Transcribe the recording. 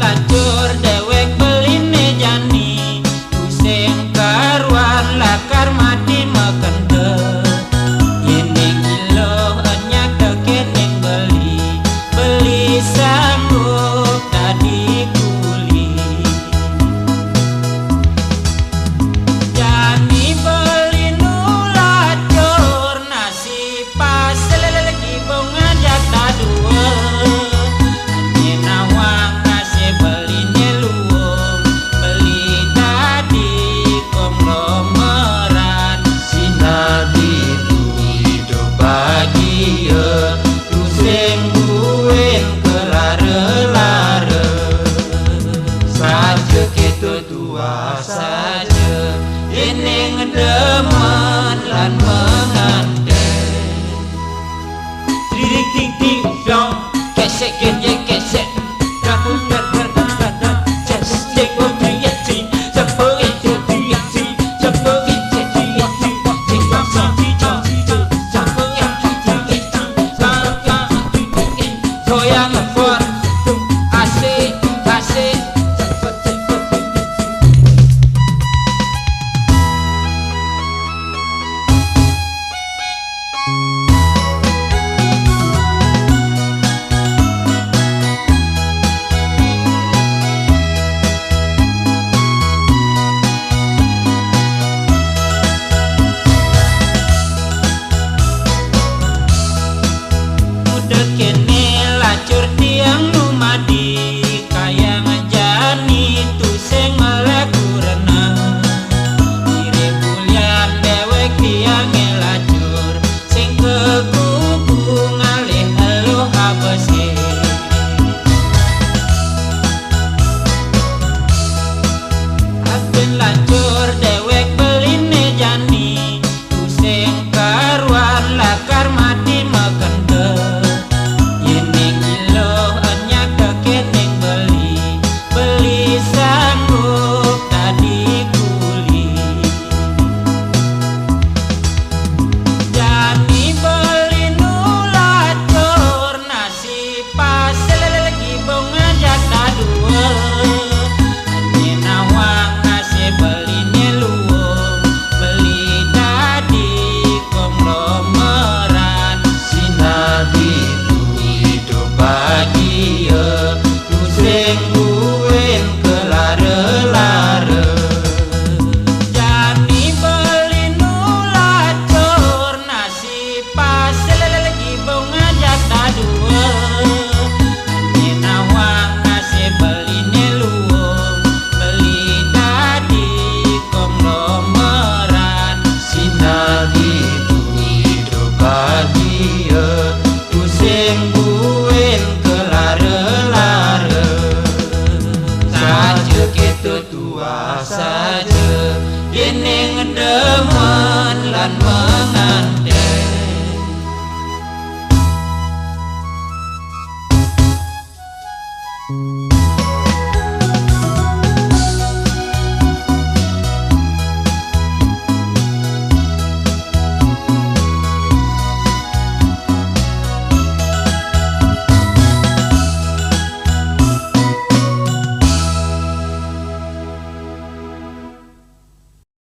lancur dewek beline jani pusing karuan lakar mati makente yening ilo enya kekening beli sanggup tadi kuli jani beli nulacur nasi pas lagi bunga jata dua saja ini ngedemen lan mengandai tririk ting ting dong kesek genye kesek daku dar jas jeko triati sampo itu triati sampo itu triati jeko sampi sampo yang triati sampo goyang for asik asik kene lacur tiang numadi kaya ngajani tu sing melaku renang ire bulian dewek tiang lacur sing kekuku ngalih elu habese aben lacur dewek beline jani tu sing karuan lakar mati makente sanggup tadi kuli jani beli nulacur nasi pas lagi bunga jata dua hanya nawang nasi beline luwung beli tadi konglomerat sinadi tu hidup bahagia tu sengguh